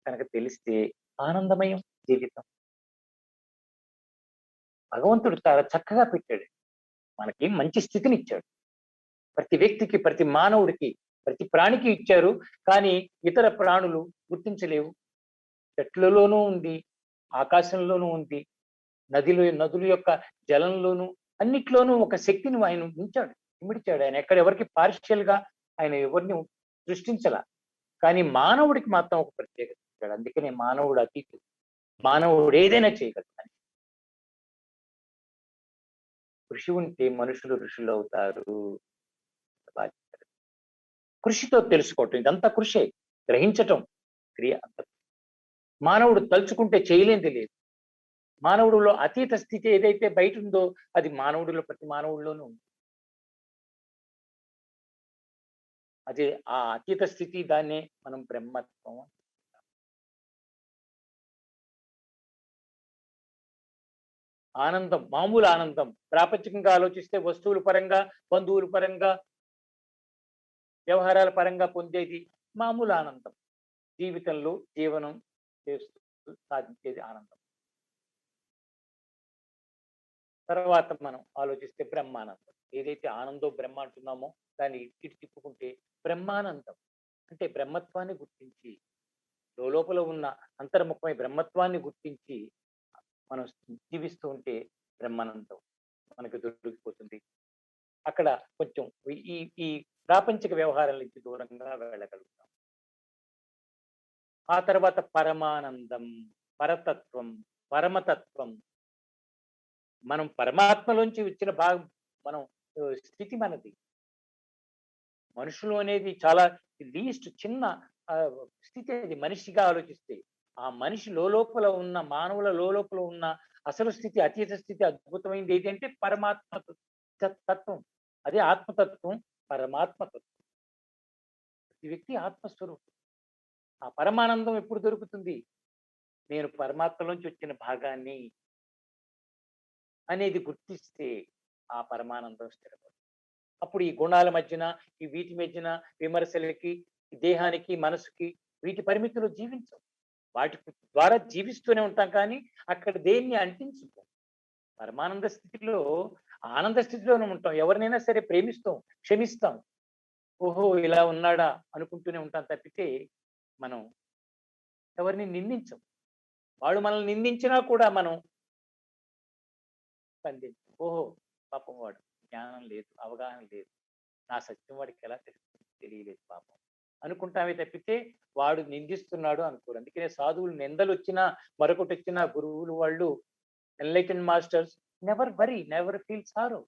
కనుక తెలిస్తే ఆనందమయం జీవితం. భగవంతుడు చాలా చక్కగా పెట్టాడు. మనకి మంచి స్థితినిచ్చాడు. ప్రతి వ్యక్తికి, ప్రతి మానవుడికి, ప్రతి ప్రాణికి ఇచ్చారు. కానీ ఇతర ప్రాణులు గుర్తించలేవు. చెట్లలోనూ ఉంది, ఆకాశంలోనూ ఉంది, నదుల యొక్క జలంలోనూ అన్నిట్లోనూ ఒక శక్తిని ఆయన ఉంచాడు, ఇమిడిచాడు. ఆయన ఎవరికి పార్షియల్ గా ఆయన ఎవరిని సృష్టించలా. కానీ మానవుడికి మాత్రం ఒక ప్రత్యేకత ఇచ్చాడు. అందుకనే మానవుడు అతీతుడు. మానవుడు ఏదైనా చేయగలడు. కృషి ఉంటే మనుషులు ఋషులు అవుతారు. కృషితో తెలుసుకోవటం ఇదంతా కృషే. గ్రహించటం క్రియ అంత. మానవుడు తలుచుకుంటే చేయలేనిది లేదు. మానవుడిలో అతీత స్థితి ఏదైతే బయట ఉందో అది మానవుడిలో ప్రతి మానవుడిలోనూ ఉంది. అదే ఆ అతీత స్థితి, దాన్నే మనం బ్రహ్మత్వం అంటాం. ఆనందం మామూలు ఆనందం. ప్రాపంచికంగా ఆలోచిస్తే వస్తువుల పరంగా, బంధువుల పరంగా, వ్యవహారాల పరంగా పొందేది మామూలు ఆనందం. జీవితంలో జీవనం చేస్తూ సాధించేది ఆనందం. తర్వాత మనం ఆలోచిస్తే బ్రహ్మానందం. ఏదైతే ఆనందో బ్రహ్మ అంటున్నామో దాన్ని ఇటు తిప్పుకుంటే బ్రహ్మానందం. అంటే బ్రహ్మత్వాన్ని గుర్తించి, లోపల ఉన్న అంతర్ముఖమై బ్రహ్మత్వాన్ని గుర్తించి మనం జీవిస్తూ ఉంటే బ్రహ్మానందం మనకు దొరికిపోతుంది. అక్కడ కొంచెం ఈ ఈ ప్రాపంచిక వ్యవహారాల నుంచి దూరంగా వెళ్ళగలుగుతాం. ఆ తర్వాత పరమానందం, పరతత్వం, పరమతత్వం. మనం పరమాత్మలోంచి వచ్చిన భాగం, మనం స్థితి మనది. మనుషులు అనేది చాలా లీస్ట్ చిన్న స్థితి అది. మనిషిగా ఆలోచిస్తే ఆ మనిషి లోపల ఉన్న, మానవుల లోపల ఉన్న అసలు స్థితి, అతీత స్థితి, అద్భుతమైనది ఏది అంటే పరమాత్మ తత్వం. అదే ఆత్మతత్వం, పరమాత్మ తత్వం. ఈ వ్యక్తి ఆత్మస్వరూపం. ఆ పరమానందం ఎప్పుడు దొరుకుతుంది? నేను పరమాత్మలోంచి వచ్చిన భాగాన్ని అనేది గుర్తిస్తే ఆ పరమానందం స్థిరపడుతుంది. అప్పుడు ఈ గుణాల మధ్యన, ఈ వీటి మధ్యన విమర్శలకి, దేహానికి, మనసుకి వీటి పరిమితులు జీవించం. వాటి ద్వారా జీవిస్తూనే ఉంటాం కానీ అక్కడ దేన్ని అంటించుకో. పరమానంద స్థితిలో, ఆనంద స్థితిలోనే ఉంటాం. ఎవరినైనా సరే ప్రేమిస్తాం, క్షమిస్తాం. ఓహో! ఇలా ఉన్నాడా అనుకుంటూనే ఉంటాం తప్పితే మనం ఎవరిని నిందించం. వాళ్ళు మనల్ని నిందించినా కూడా మనం స్పందించం. ఓహో! పాపం వాడు జ్ఞానం లేదు, అవగాహన లేదు. నా సత్యం వాడికి ఎలా తెలుస్తుంది? తెలియలేదు పాపం అనుకుంటామే తప్పితే వాడు నిందిస్తున్నాడు అనుకోరు. అందుకనే సాధువులు నిందలొచ్చినా, మరొకటొచ్చినా గురువులు వాళ్ళు, enlightened masters never worry, never feel sorrow.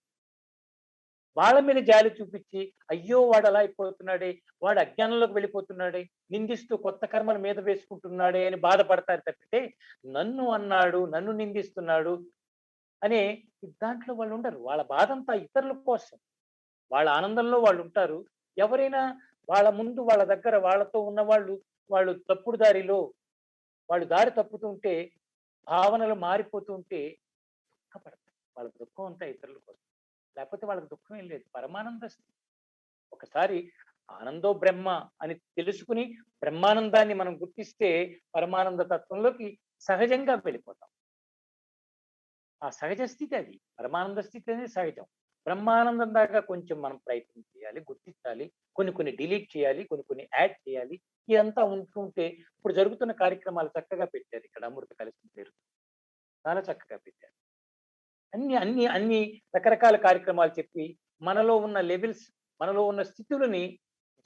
వాళ్ళ మీద జాలి చూపించి, అయ్యో! వాడు అలా అయిపోతున్నాడే, వాడు అజ్ఞానంలోకి వెళ్ళిపోతున్నాడే, నిందిస్తూ కొత్త కర్మల మీద వేసుకుంటున్నాడే అని బాధపడతారు తప్పితే, నన్ను అన్నాడు, నన్ను నిందిస్తున్నాడు అనే దాంట్లో వాళ్ళు ఉండరు. వాళ్ళ బాధంతా ఇతరుల కోసం. వాళ్ళ ఆనందంలో వాళ్ళు ఉంటారు. ఎవరైనా వాళ్ళ ముందు, వాళ్ళ దగ్గర, వాళ్ళతో ఉన్నవాళ్ళు వాళ్ళు తప్పుడు దారిలో, వాళ్ళు దారి తప్పుతుంటే, భావనలు మారిపోతూ ఉంటే దుఃఖపడతారు. వాళ్ళ దుఃఖం అంతా ఇతరుల కోసం. లేకపోతే వాళ్ళకి దుఃఖం ఏం లేదు. పరమానంద స్థితి. ఒకసారి ఆనందో బ్రహ్మ అని తెలుసుకుని బ్రహ్మానందాన్ని మనం గుర్తిస్తే పరమానంద తత్వంలోకి సహజంగా వెళ్ళిపోతాం. ఆ సహజ స్థితి అది. పరమానంద స్థితి అనేది సహజం. బ్రహ్మానందం దాకా కొంచెం మనం ప్రయత్నం చేయాలి, గుర్తించాలి. కొన్ని డిలీట్ చేయాలి, కొన్ని యాడ్ చేయాలి. ఇదంతా ఉంటుంటే ఇప్పుడు జరుగుతున్న కార్యక్రమాలు చక్కగా పెట్టారు ఇక్కడ అమృత కలశం పేరు. చాలా చక్కగా పెట్టారు. అన్ని అన్ని అన్ని రకరకాల కార్యక్రమాలు చెప్పి మనలో ఉన్న లెవెల్స్, మనలో ఉన్న స్థితులని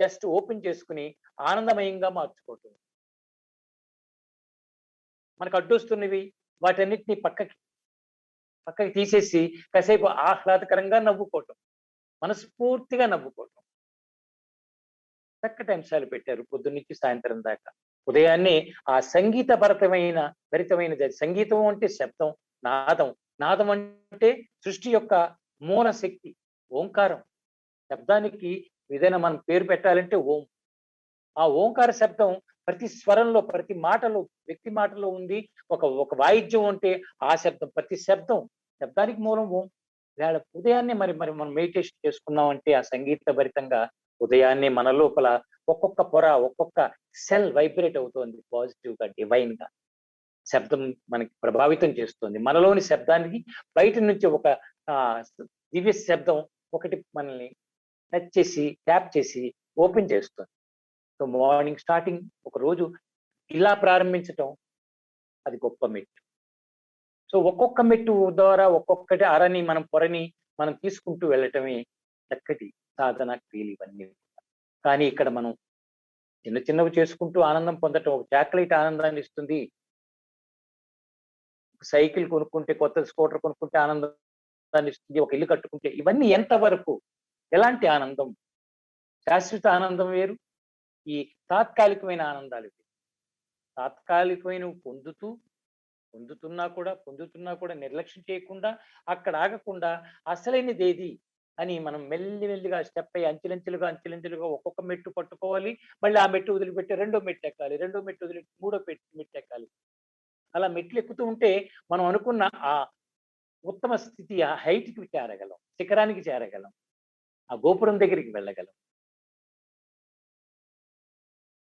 జస్ట్ ఓపెన్ చేసుకుని ఆనందమయంగా మార్చుకోవటం. మనకు అడ్డొస్తున్నవి వాటన్నిటిని పక్కకి తీసేసి కాసేపు ఆహ్లాదకరంగా నవ్వుకోవటం, మనస్ఫూర్తిగా నవ్వుకోవటం. చక్కటి అంశాలు పెట్టారు పొద్దున్నుంచి సాయంత్రం దాకా. ఉదయాన్నే ఆ భరితమైన సంగీతం అంటే శబ్దం, నాదం. నాదం అంటే సృష్టి యొక్క మూల శక్తి, ఓంకారం. శబ్దానికి ఏదైనా మనం పేరు పెట్టాలంటే ఓం. ఆ ఓంకార శబ్దం ప్రతి స్వరంలో, ప్రతి మాటలో, వ్యక్తి మాటలో ఉంది. ఒక వాయిద్యం అంటే ఆ శబ్దం, ప్రతి శబ్దానికి మూలం ఓం. ఇవాళ ఉదయాన్నే మరి మనం మెడిటేషన్ చేసుకున్నాం అంటే ఆ సంగీత భరితంగా ఉదయాన్నే మన లోపల ఒక్కొక్క పొర, ఒక్కొక్క సెల్ వైబ్రేట్ అవుతోంది పాజిటివ్ గా, డివైన్ గా. శబ్దం మనకి ప్రభావితం చేస్తుంది. మనలోని శబ్దానికి బయట నుంచి ఒక ఆ దివ్య శబ్దం ఒకటి మనల్ని టచ్ చేసి, ట్యాప్ చేసి ఓపెన్ చేస్తుంది. సో మార్నింగ్ స్టార్టింగ్ ఒక రోజు ఇలా ప్రారంభించటం అది గొప్ప మెట్టు. సో ఒక్కొక్క మెట్టు ద్వారా ఒక్కొక్కటి పొరని మనం తీసుకుంటూ వెళ్ళటమే చక్కటి సాధన క్రియలు ఇవన్నీ. కానీ ఇక్కడ మనం చిన్నవి చేసుకుంటూ ఆనందం పొందటం, ఒక చాక్లెట్ ఆనందాన్ని ఇస్తుంది, సైకిల్ కొనుక్కుంటే, కొత్త స్కూటర్ కొనుక్కుంటే ఆనందాన్ని ఇస్తుంది, ఒక ఇల్లు కట్టుకుంటే, ఇవన్నీ ఎంతవరకు, ఎలాంటి ఆనందం? శాశ్వత ఆనందం వేరు, ఈ తాత్కాలికమైన ఆనందాలు వేరు. తాత్కాలికమైన పొందుతున్నా కూడా నిర్లక్ష్యం చేయకుండా, అక్కడ ఆగకుండా అసలైనది ఏది అని మనం మెల్లిగా స్టెప్ అయ్యి అంచెలంచెలుగా ఒక్కొక్క మెట్టు పట్టుకోవాలి. మళ్ళీ ఆ మెట్టు వదిలిపెట్టి రెండో మెట్టు ఎక్కాలి, రెండో మెట్టు వదిలిపెట్టి మూడో మెట్టు ఎక్కాలి. అలా మెట్లు ఎక్కుతూ ఉంటే మనం అనుకున్న ఆ ఉత్తమ స్థితి, ఆ హైట్కి చేరగలం, శిఖరానికి చేరగలం, ఆ గోపురం దగ్గరికి వెళ్ళగలం.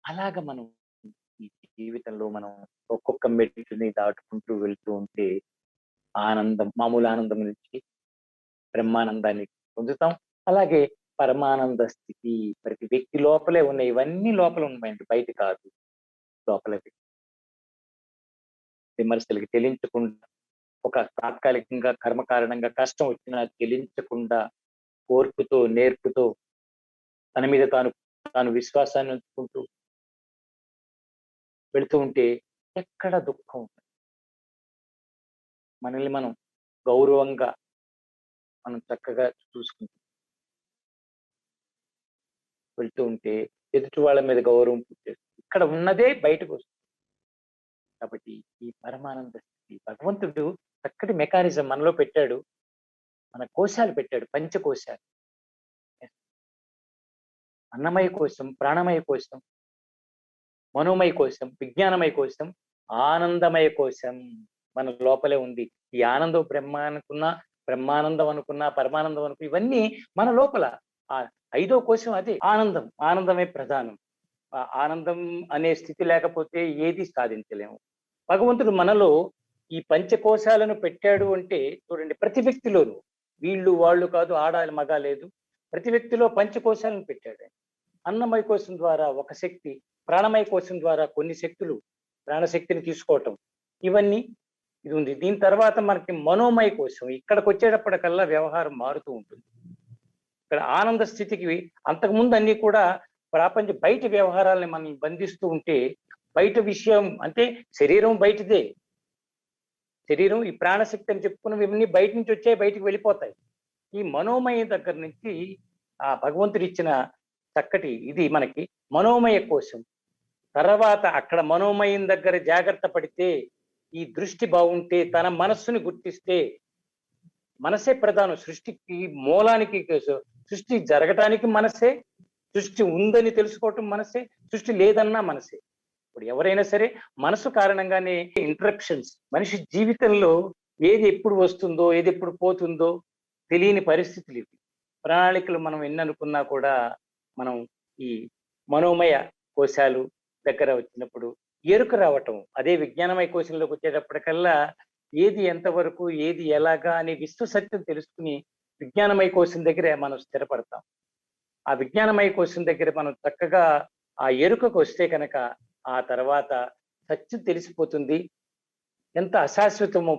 అలాగ మనం ఈ జీవితంలో మనం ఒక్కొక్క మెట్టుని దాటుకుంటూ వెళ్తూ ఉంటే ఆనందం, మామూలు ఆనందం నుంచి బ్రహ్మానందాన్ని పొందుతాం. అలాగే పరమానంద స్థితి ప్రతి వ్యక్తి లోపలే ఉన్నాయి. ఇవన్నీ లోపల ఉన్నాయండి, బయట కాదు, లోపల. విమర్శలకి చెలించకుండా, ఒక తాత్కాలికంగా కర్మ కారణంగా కష్టం వచ్చినా చెలించకుండా, ఓర్పుతో, నేర్పుతో, తన మీద తాను విశ్వాసాన్ని ఉంచుకుంటూ వెళుతూ ఉంటే ఎక్కడ దుఃఖం ఉండదు. మనల్ని మనం గౌరవంగా మనం చక్కగా చూసుకుంటూ వెళ్తూ ఉంటే ఎదుటి వాళ్ళ మీద గౌరవం పుట్టేస్తుంది. ఇక్కడ ఉన్నదే బయటకు వస్తుంది. కాబట్టి ఈ పరమానంద స్థితి భగవంతుడు చక్కటి మెకానిజం మనలో పెట్టాడు. మన కోశాలు పెట్టాడు, పంచకోశాలు. అన్నమయ కోశం, ప్రాణమయ కోశం, మనోమయ కోశం, విజ్ఞానమయ కోశం, ఆనందమయ కోశం మన లోపలే ఉంది. ఈ ఆనందం బ్రహ్మానందం అనుకున్నా, పరమానందం అనుకున్నా, ఇవన్నీ మన లోపల. ఆ 5వ కోశం అదే ఆనందం. ఆనందమే ప్రధానం. ఆ ఆనందం అనే స్థితి లేకపోతే ఏది సాధించలేము. భగవంతుడు మనలో ఈ పంచకోశాలను పెట్టాడు అంటే చూడండి, ప్రతి వ్యక్తిలోనూ, వీళ్ళు వాళ్ళు కాదు, ఆడాలి మగ లేదు, ప్రతి వ్యక్తిలో పంచకోశాలను పెట్టాడు. అన్నమయ కోశం ద్వారా ఒక శక్తి, ప్రాణమయ కోశం ద్వారా కొన్ని శక్తులు, ప్రాణశక్తిని తీసుకోవటం, ఇవన్నీ ఇది ఉంది. దీని తర్వాత మనకి మనోమయ కోశం. ఇక్కడికి వచ్చేటప్పటికల్లా వ్యవహారం మారుతూ ఉంటుంది. ఇక్కడ ఆనంద స్థితికి అంతకుముందు అన్ని కూడా బయట వ్యవహారాలని మనం బంధిస్తూ ఉంటే, బయట విషయం అంటే శరీరం బయటదే. శరీరం, ఈ ప్రాణశక్తి అని చెప్పుకున్నవి ఇవన్నీ బయట నుంచి వచ్చాయి, బయటికి వెళ్ళిపోతాయి. ఈ మనోమయ దగ్గర నుంచి ఆ భగవంతుడు ఇచ్చిన చక్కటి ఇది మనకి మనోమయ కోశం. తర్వాత అక్కడ మనోమయం దగ్గర జాగ్రత్త పడితే, ఈ దృష్టి బాగుంటే, తన మనస్సుని గుర్తిస్తే, మనసే ప్రధానం. సృష్టికి మూలానికి, సృష్టి జరగటానికి మనసే, సృష్టి ఉందని తెలుసుకోవటం మనసే, సృష్టి లేదన్నా మనసే. ఇప్పుడు ఎవరైనా సరే మనసు కారణంగానే ఇంటరప్షన్స్, మనిషి జీవితంలో ఏది ఎప్పుడు వస్తుందో, ఏది ఎప్పుడు పోతుందో తెలియని పరిస్థితులు ఇవి. ప్రణాళికలు మనం ఎన్ని అనుకున్నా కూడా మనం ఈ మనోమయ కోశాలు దగ్గర వచ్చినప్పుడు ఎరుక రావటం, అదే విజ్ఞానమయ కోశంలోకి వచ్చేటప్పటికల్లా ఏది ఎంతవరకు, ఏది ఎలాగా అనే విశ్వ సత్యం తెలుసుకుని విజ్ఞానమయ కోశం దగ్గర మనం స్థిరపడతాం. ఆ విజ్ఞానమయ కోశం దగ్గర మనం చక్కగా ఆ ఎరుకకు వస్తే కనుక ఆ తర్వాత సత్యం తెలిసిపోతుంది. ఎంత అశాశ్వతమో,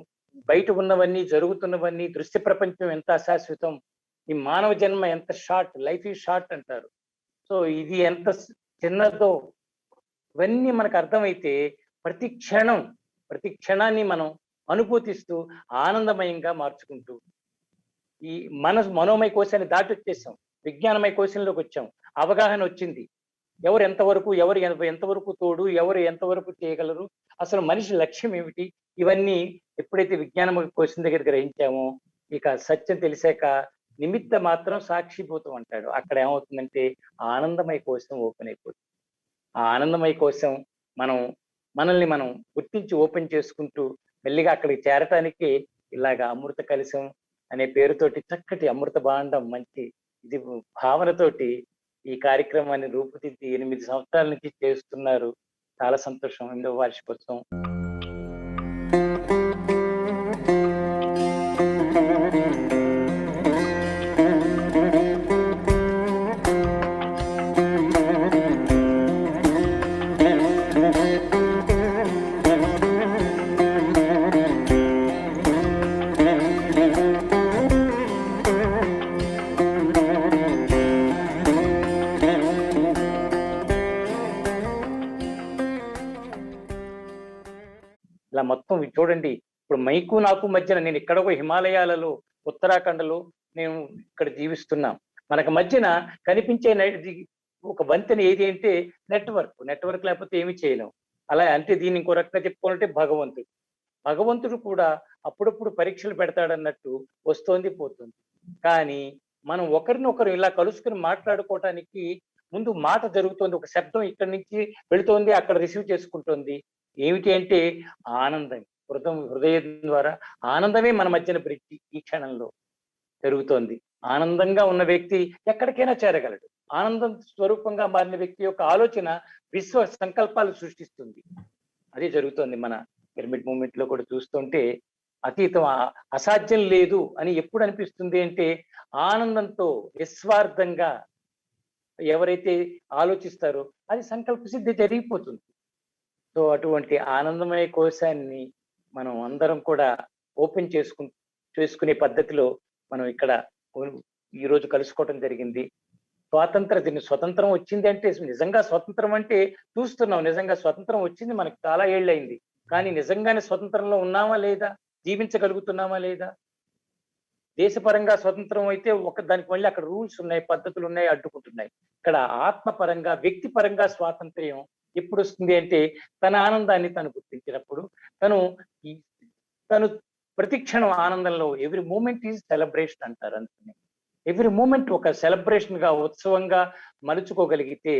బయట ఉన్నవన్నీ, జరుగుతున్నవన్నీ, దృశ్య ప్రపంచం ఎంత అశాశ్వతం, ఈ మానవ జన్మ ఎంత షార్ట్, లైఫ్ ఈజ్ షార్ట్ అంటారు. సో సో ఇది ఎంత చిన్నదో ఇవన్నీ మనకు అర్థమైతే ప్రతి క్షణాన్ని మనం అనుభూతిస్తూ ఆనందమయంగా మార్చుకుంటూ ఈ మనోమయ కోశాన్ని దాటి వచ్చేసాం, విజ్ఞానమయ కోశంలోకి వచ్చాం, అవగాహన వచ్చింది. ఎవరు ఎంతవరకు తోడు, ఎవరు ఎంతవరకు చేయగలరు, అసలు మనిషి లక్ష్యం ఏమిటి, ఇవన్నీ ఎప్పుడైతే విజ్ఞానమయ కోశం దగ్గర గ్రహించామో ఇక సత్యం తెలిసాక నిమిత్త మాత్రం సాక్షిభూతం అంటాడు. అక్కడ ఏమవుతుందంటే ఆనందమయ కోశం ఓపెన్ అయిపోతుంది. ఆ ఆనందమయ కోశం మనల్ని మనం గుర్తించి ఓపెన్ చేసుకుంటూ మెల్లిగా అక్కడికి చేరటానికి ఇలాగా అమృత కలశం అనే పేరుతోటి చక్కటి అమృత భాండం మంచి ఇది భావనతోటి ఈ కార్యక్రమాన్ని రూపుదిద్ది 8 సంవత్సరాల నుంచి చేస్తున్నారు. చాలా సంతోషం. 8వ వార్షికోత్సవం. ఇలా మొత్తం చూడండి, ఇప్పుడు మైకు నాకు మధ్యన నేను ఇక్కడ హిమాలయాలలో ఉత్తరాఖండ్లో నేను ఇక్కడ జీవిస్తున్నాం. మనకు మధ్యన కనిపించే ఒక వంతెన ఏది అంటే నెట్వర్క్ లేకపోతే ఏమి చేయలేం. అలా అంటే దీన్ని ఇంకో రకంగా చెప్పుకోవాలంటే భగవంతుడు కూడా అప్పుడప్పుడు పరీక్షలు పెడతాడన్నట్టు వస్తోంది పోతుంది. కానీ మనం ఒకరినొకరు ఇలా కలుసుకుని మాట్లాడుకోవటానికి ముందు మాట జరుగుతోంది, ఒక శబ్దం ఇక్కడి నుంచి వెళుతోంది, అక్కడ రిసీవ్ చేసుకుంటోంది. ఏమిటి అంటే ఆనందం. హృదయం ద్వారా ఆనందమే మన మధ్యన బ్రిడ్జి ఈ క్షణంలో జరుగుతోంది. ఆనందంగా ఉన్న వ్యక్తి ఎక్కడికైనా చేరగలడు. ఆనందం స్వరూపంగా మారిన వ్యక్తి యొక్క ఆలోచన విశ్వ సంకల్పాలు సృష్టిస్తుంది. అదే జరుగుతోంది మన పిరమిడ్ మూవ్మెంట్ లో కూడా. చూస్తుంటే అతీతం అసాధ్యం లేదు అని ఎప్పుడు అనిపిస్తుంది అంటే ఆనందంతో నిస్వార్థంగా ఎవరైతే ఆలోచిస్తారో అది సంకల్ప సిద్ధి జరిగిపోతుంది. సో అటువంటి ఆనందమయ కోశాన్ని మనం అందరం కూడా ఓపెన్ చేసుకునే పద్ధతిలో మనం ఇక్కడ ఈ రోజు కలుసుకోవటం జరిగింది. దీన్ని స్వతంత్రం వచ్చింది అంటే నిజంగా స్వతంత్రం అంటే చూస్తున్నాం, నిజంగా స్వతంత్రం వచ్చింది మనకి చాలా ఏళ్ళైంది. కానీ నిజంగానే స్వతంత్రంలో ఉన్నామా లేదా, జీవించగలుగుతున్నామా లేదా? దేశపరంగా స్వతంత్రం అయితే దానికి మళ్ళీ అక్కడ రూల్స్ ఉన్నాయి, పద్ధతులు ఉన్నాయి, అడ్డుకుంటున్నాయి. ఇక్కడ ఆత్మపరంగా వ్యక్తిపరంగా స్వాతంత్ర్యం ఎప్పుడు వస్తుంది అంటే తన ఆనందాన్ని తను గుర్తించినప్పుడు, తను ప్రతి క్షణం ఆనందంలో. ఎవ్రీ మూమెంట్ ఈజ్ సెలబ్రేషన్ అంటారు. అందుకని ఎవ్రీ మూమెంట్ ఒక సెలబ్రేషన్ గా, ఉత్సవంగా మలుచుకోగలిగితే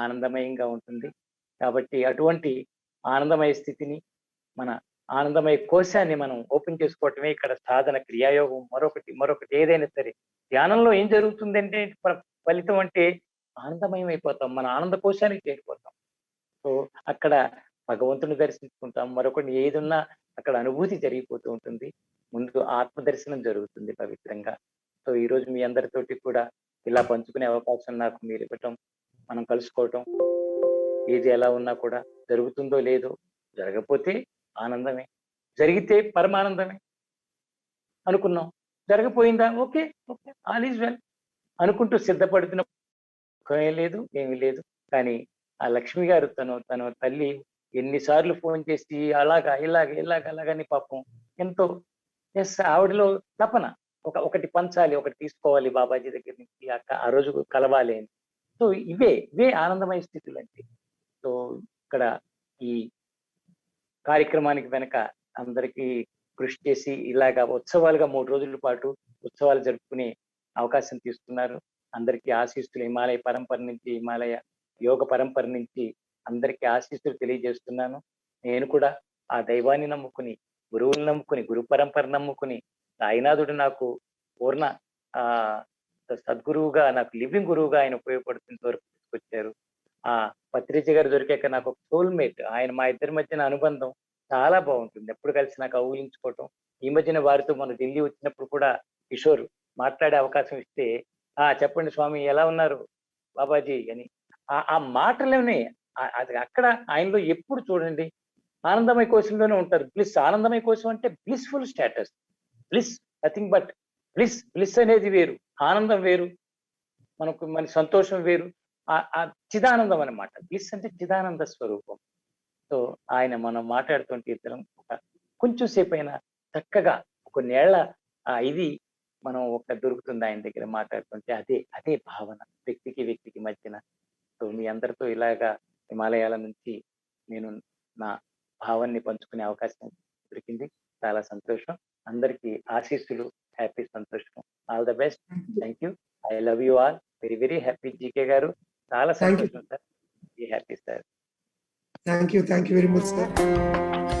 ఆనందమయంగా ఉంటుంది. కాబట్టి అటువంటి ఆనందమయ స్థితిని, మన ఆనందమయ కోశాన్ని మనం ఓపెన్ చేసుకోవటమే ఇక్కడ సాధన, క్రియాయోగం. మరొకటి ఏదైనా సరే ధ్యానంలో ఏం జరుగుతుందంటే ఫలితం అంటే ఆనందమయం అయిపోతాం, మన ఆనంద కోశానికి చేరిపోతాం. సో అక్కడ భగవంతుని దర్శించుకుంటాం, మరొకటి ఏదున్నా అక్కడ అనుభూతి జరిగిపోతూ ఉంటుంది. ముందు ఆత్మ దర్శనం జరుగుతుంది పవిత్రంగా. సో ఈ రోజు మీ అందరితోటి కూడా ఇలా పంచుకునే అవకాశం నాకు మీరు ఇవ్వటం, మనం కలుసుకోవటం, ఏది ఎలా ఉన్నా కూడా జరుగుతుందో లేదో, జరగకపోతే ఆనందమే, జరిగితే పరమానందమే అనుకున్నాం. జరగపోయిందా, ఓకే ఆల్ ఈజ్ వెల్ అనుకుంటూ సిద్ధపడుతున్న ఏమీ లేదు. కానీ ఆ లక్ష్మి గారు తన తల్లి ఎన్నిసార్లు ఫోన్ చేసి అలాగని పాపం ఎంతో ఆవిడలో తపన ఒకటి పంచాలి, ఒకటి తీసుకోవాలి బాబాజీ దగ్గర నుంచి, ఆ రోజు కలవాలి అని. సో ఇవే ఆనందమయ స్థితులు అంటే. సో ఇక్కడ ఈ కార్యక్రమానికి వెనక అందరికీ కృషి చేసి ఇలాగా ఉత్సవాలుగా 3 రోజుల పాటు ఉత్సవాలు జరుపుకునే అవకాశం తీసుకున్నారు. అందరికీ ఆశీస్సులు, హిమాలయ పరంపర నుంచి, హిమాలయ యోగ పరంపర నుంచి అందరికీ ఆశీస్సులు తెలియజేస్తున్నాను. నేను కూడా ఆ దైవాన్ని నమ్ముకుని, గురువుని నమ్ముకుని, గురు పరంపర నమ్ముకుని, సాయినాథుడు నాకు పూర్ణ సద్గురువుగా, నాకు లివింగ్ గురువుగా ఆయన ఉపయోగపడుతున్న వరకు తీసుకొచ్చారు. ఆ పత్రిజీ గారు దొరికాక నాకు ఒక సోల్మేట్, ఆయన మా ఇద్దరి మధ్యన అనుబంధం చాలా బాగుంటుంది. ఎప్పుడు కలిసి నాకు ఊహించుకోవటం. ఈ మధ్యన వారితో మన ఢిల్లీ వచ్చినప్పుడు కూడా కిషోర్ మాట్లాడే అవకాశం ఇస్తే, చెప్పండి స్వామి ఎలా ఉన్నారు బాబాజీ అని, ఆ మాటలోనే అది అక్కడ ఆయనలో ఎప్పుడు చూడండి ఆనందమయ కోశంలోనే ఉంటారు. బ్లిస్, ఆనందమయ కోశం అంటే blissful status, bliss, nothing but bliss అనేది వేరు, ఆనందం వేరు, మన సంతోషం వేరు. ఆ చిదానందం అన్నమాట. బ్లిస్ అంటే చిదానంద స్వరూపం. సో ఆయన మనం మాట్లాడుతుంటే ఇద్దరం ఒక కొంచెం సేపైనా చక్కగా కొన్నేళ్ల ఇది మనం ఒక దొరుకుతుంది ఆయన దగ్గర మాట్లాడుతుంటే. అదే భావన వ్యక్తికి మధ్యన. సో మీ అందరితో ఇలాగా హిమాలయాల నుంచి నేను నా భావాన్ని పంచుకునే అవకాశం దొరికింది. చాలా సంతోషం. అందరికీ ఆశీస్సులు, హ్యాపీ, సంతోషం. All the best. Thank you. I love you all. Very very happy GK గారు. చాలా సంతోషం sir. Happy sir. Thank you very much sir.